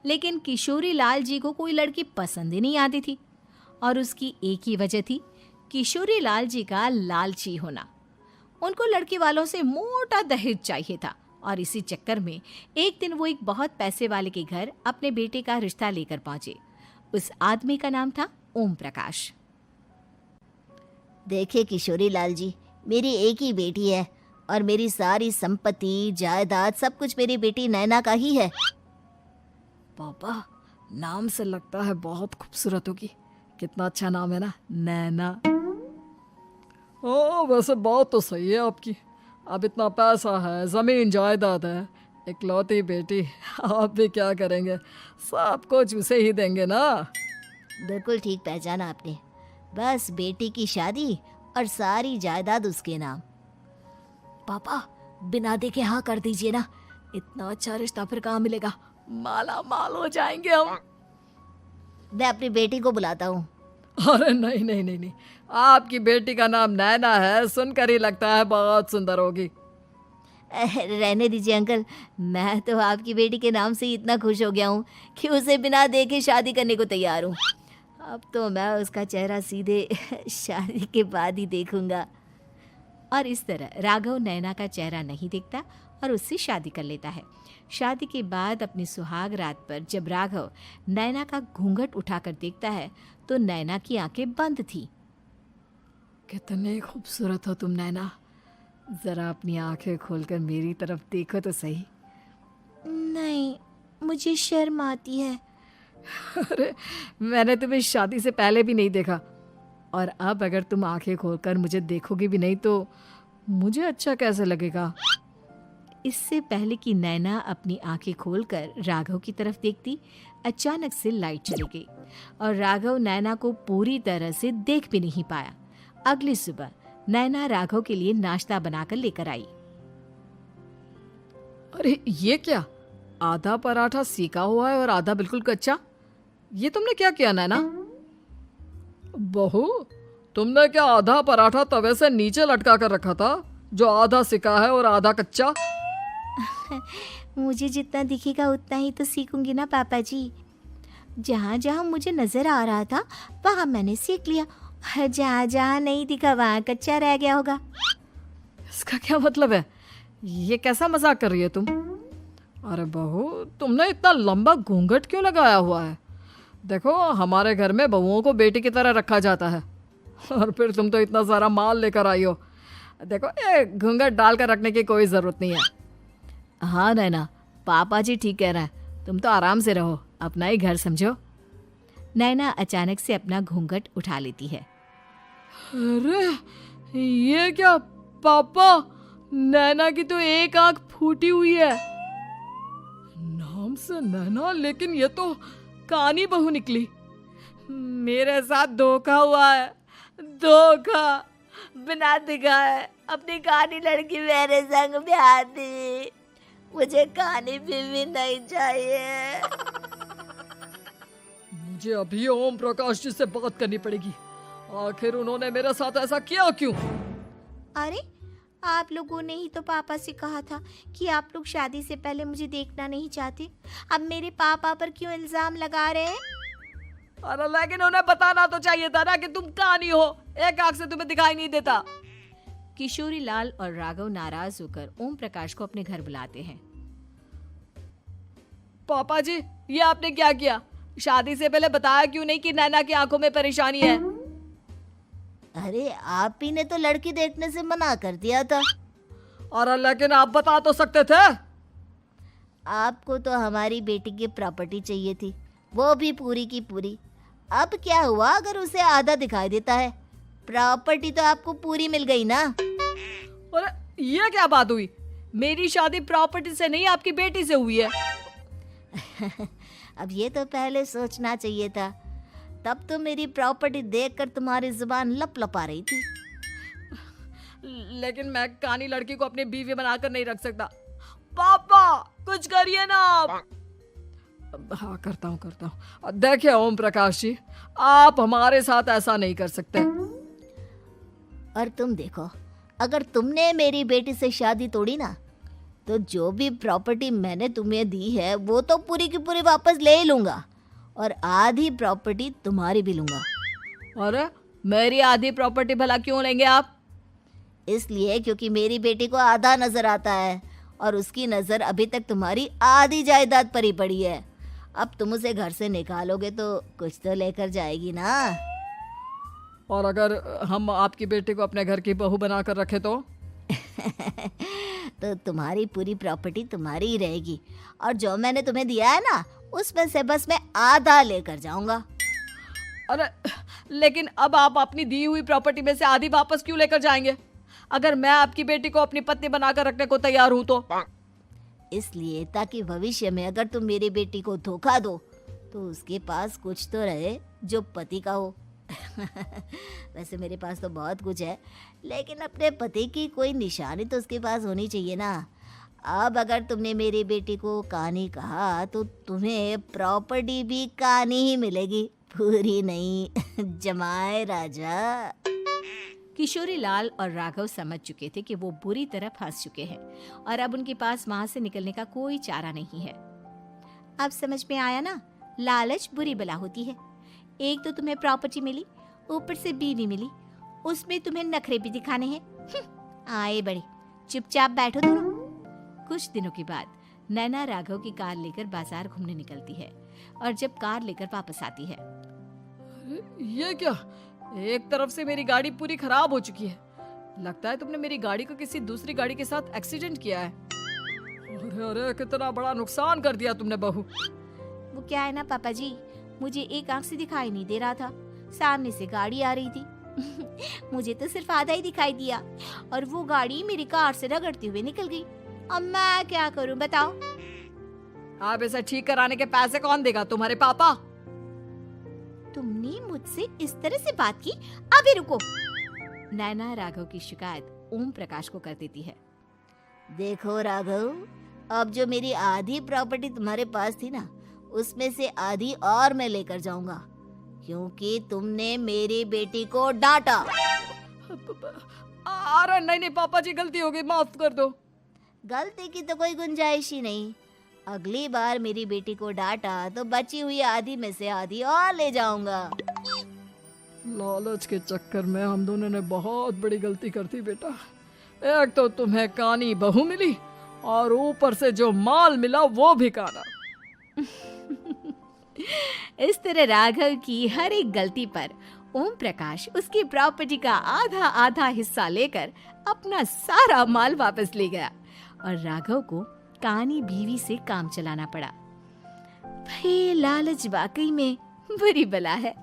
लेकिन किशोरी लाल जी को कोई लड़की पसंद ही नहीं आती थी। और उसकी एक ही वजह थी, किशोरी लाल जी का लालची होना। उनको लड़की वालों से मोटा दहेज चाहिए था और इसी चक्कर में एक दिन वो एक बहुत पैसे वाले के घर अपने बेटे का रिश्ता लेकर पहुंचे। उस आदमी का नाम था ओम प्रकाश। देखिए किशोरी लाल जी, मेरी एक ही बेटी है और मेरी सारी संपत्ति जायदाद सब कुछ मेरी बेटी नैना का ही है। पापा, नाम से लगता है बहुत खूबसूरत होगी। कितना अच्छा नाम है ना, नैना। ओ, वैसे बात तो सही है आपकी। अब इतना पैसा है, जमीन जायदाद है, इकलौती बेटी, आप भी क्या करेंगे? सब कुछ उसे ही देंगे ना। बिल्कुल ठीक पहचाना आपने। बस बेटी की शादी और सारी जायदाद उसके नाम। पापा, बिना देखे हाँ कर दीजिए ना। इतना अच्छा रिश्ता फिर कहाँ मिलेगा? माला माल हो जाएंगे हम। मैं अपनी बेटी को बुलाता हूँ। अरे नहीं नहीं नहीं नहीं, आपकी बेटी का नाम नैना है, सुनकर ही लगता है बहुत सुंदर होगी। रहने दीजिए अंकल, मैं तो आपकी बेटी के नाम से ही इतना खुश हो गया हूँ कि उसे बिना देखे शादी करने को तैयार हूँ। अब तो मैं उसका चेहरा सीधे शादी के बाद ही देखूंगा। और इस तरह राघव नैना का चेहरा नहीं देखता और उससे शादी कर लेता है। शादी के बाद अपनी सुहाग रात पर जब राघव नैना का घूंघट उठाकर देखता है तो नैना की आंखें बंद थी। कितने खूबसूरत हो तुम नैना, जरा अपनी आंखें खोलकर मेरी तरफ देखो तो सही। नहीं, मुझे शर्म आती है। अरे, मैंने तुम्हें शादी से पहले भी नहीं देखा, और अब अगर तुम आंखें खोलकर मुझे देखोगी भी नहीं तो मुझे अच्छा कैसे लगेगा? इससे पहले कि नैना अपनी आंखें खोलकर राघव की तरफ देखती, अचानक से लाइट चली गई और राघव नैना को पूरी तरह से देख भी नहीं पाया। अगली सुबह नैना राघव के लिए नाश्ता बनाकर लेकर आई। अरे ये क्या, आधा पराठा सेका हुआ है और आधा बिल्कुल कच्चा। ये तुमने क्या किया नैना? बहू, तुमने क्या आधा पराठा तवे से नीचे लटका कर रखा था, जो आधा सेका है और आधा कच्चा? मुझे जितना दिखेगा उतना ही तो सीखूंगी ना पापा जी। जहाँ जहाँ मुझे नजर आ रहा था वहाँ मैंने सीख लिया, जहाँ जहाँ नहीं दिखा वहाँ कच्चा रह गया होगा। इसका क्या मतलब है? ये कैसा मजाक कर रही है तुम? अरे बहू, तुमने इतना लंबा घूंघट क्यों लगाया हुआ है? देखो, हमारे घर में बहुओं को बेटी की तरह रखा जाता है, और फिर तुम तो इतना सारा माल लेकर आई हो। देखो, ये घूंघट डालकर रखने की कोई ज़रूरत नहीं है। हाँ नैना, पापा जी ठीक कह रहे हैं, तुम तो आराम से रहो, अपना ही घर समझो। नैना अचानक से अपना घूंघट उठा लेती है। अरे ये क्या पापा, नैना की तो एक आंख फूटी हुई है। नाम से नैना, लेकिन ये तो कानी बहू निकली। मेरे साथ धोखा हुआ है, धोखा। बिना दिखाए अपनी कानी लड़की मेरे संग ब्याह दी। मुझे कानी बीवी नहीं चाहिए। मुझे अभी ओम प्रकाश जी से बात करनी पड़ेगी। आखिर उन्होंने मेरे साथ ऐसा किया क्यों? अरे, आप लोगों ने ही तो पापा से कहा था कि आप लोग शादी से पहले मुझे देखना नहीं चाहते। अब मेरे पापा पर क्यों इल्जाम लगा रहे हैं? अरे लेकिन उन्हें बताना तो चाहिए था ना कि तुम कानी हो, एक आंख से तुम्हें दिखाई नहीं देता। किशोरी लाल और राघव नाराज होकर ओम प्रकाश को अपने घर बुलाते हैं। पापा जी, ये आपने क्या किया? शादी से पहले बताया क्यों नहीं कि नैना की आंखों में परेशानी है? अरे, आप ही ने तो लड़की देखने से मना कर दिया था। और लेकिन आप बता तो सकते थे। आपको तो हमारी बेटी की प्रॉपर्टी चाहिए थी, वो भी पूरी की पूरी। अब क्या हुआ अगर उसे आधा दिखाई देता है? प्रॉपर्टी तो आपको पूरी मिल गई ना। और ये क्या बात हुई? मेरी शादी प्रॉपर्टी से नहीं, आपकी बेटी से हुई है। अब ये तो पहले सोचना चाहिए था, तब तो मेरी प्रॉपर्टी देखकर तुम्हारी जुबान लप लपा रही थी। लेकिन मैं कानी लड़की को अपनी बीवी बनाकर नहीं रख सकता। पापा, कुछ करिए ना आप। हाँ, करता हूँ। देखिए ओम प्रकाश जी, आप हमारे साथ ऐसा नहीं कर सकते। और तुम देखो, अगर तुमने मेरी बेटी से शादी तोड़ी ना तो जो भी प्रॉपर्टी मैंने तुम्हें दी है वो तो पूरी की पूरी वापस ले ही लूँगा और आधी प्रॉपर्टी तुम्हारी भी लूँगा। अरे मेरी आधी प्रॉपर्टी भला क्यों लेंगे आप? इसलिए क्योंकि मेरी बेटी को आधा नज़र आता है और उसकी नज़र अभी तक तुम्हारी आधी जायदाद पर ही पड़ी है। अब तुम उसे घर से निकालोगे तो कुछ तो लेकर जाएगी ना। और अगर हम आपकी बेटी को अपने घर की बहू बनाकर रखे तो? तो तुम्हारी पूरी प्रॉपर्टी तुम्हारी ही रहेगी और जो मैंने तुम्हें दिया है ना उसमें से बस मैं आधा लेकर जाऊंगा। अरे लेकिन अब आप अपनी दी हुई प्रॉपर्टी में से आधी वापस क्यों लेकर जाएंगे? अगर मैं आपकी बेटी को अपनी पत्नी बनाकर रखने को तैयार हूं तो? इसलिए ताकि भविष्य में अगर तुम मेरी बेटी को धोखा दो तो उसके पास कुछ तो रहे जो पति का हो। वैसे मेरे पास तो बहुत कुछ है लेकिन अपने पति की कोई निशानी तो उसके पास होनी चाहिए ना। अब अगर तुमने मेरी बेटी को कहानी कहा तो तुम्हें प्रॉपर्टी भी कहानी ही मिलेगी, पूरी नहीं। जमाए राजा। किशोरी लाल और राघव समझ चुके थे कि वो बुरी तरह फंस चुके हैं और अब उनके पास वहां से निकलने का कोई चारा नहीं है। अब समझ में आया ना, लालच बुरी बला होती है। एक तो तुम्हें प्रॉपर्टी मिली, ऊपर से बीवी मिली, उसमें तुम्हें नखरे भी दिखाने हैं। आए बड़े, चुपचाप बैठो दोनों। कुछ दिनों के बाद नैना राघव की कार लेकर बाजार घूमने निकलती है और जब कार लेकर वापस आती है, ये क्या? एक तरफ से मेरी गाड़ी पूरी खराब हो चुकी है। लगता है तुमने मेरी गाड़ी को किसी दूसरी गाड़ी के साथ एक्सीडेंट किया है। अरे अरे कितना बड़ा नुकसान कर दिया तुमने बहू। वो क्या है ना पापा जी, मुझे एक आंख से दिखाई नहीं दे रहा था, सामने से गाड़ी आ रही थी। मुझे तो सिर्फ आधा ही दिखाई दिया और वो गाड़ी मेरी कार से रगड़ते हुए निकल गई। अब मैं क्या करूं बताओ? आप इसे ठीक कराने के पैसे कौन देगा? तुम्हारे पापा। तुमने मुझसे इस तरह से बात की? अभी रुको। नैना राघव की शिकायत ओम प्रकाश को कर देती है। देखो राघव, अब जो मेरी आधी प्रॉपर्टी तुम्हारे पास थी ना उसमें से आधी और मैं लेकर जाऊंगा क्योंकि तुमने मेरी बेटी को डांटा। अरे नहीं नहीं पापा जी, गलती हो गई, माफ कर दो। गलती की तो कोई गुंजाइश ही नहीं। अगली बार मेरी बेटी को डांटा तो बची हुई आधी में से आधी और ले जाऊंगा। लालच के चक्कर में हम दोनों ने बहुत बड़ी गलती कर दी बेटा। एक तो तुम्हें कानी बहू मिली और ऊपर से जो माल मिला वो भी काना। इस तरह राघव की हर एक गलती पर ओम प्रकाश उसकी प्रॉपर्टी का आधा आधा हिस्सा लेकर अपना सारा माल वापस ले गया और राघव को कानी बीवी से काम चलाना पड़ा। भाई लालच वाकई में बुरी बला है।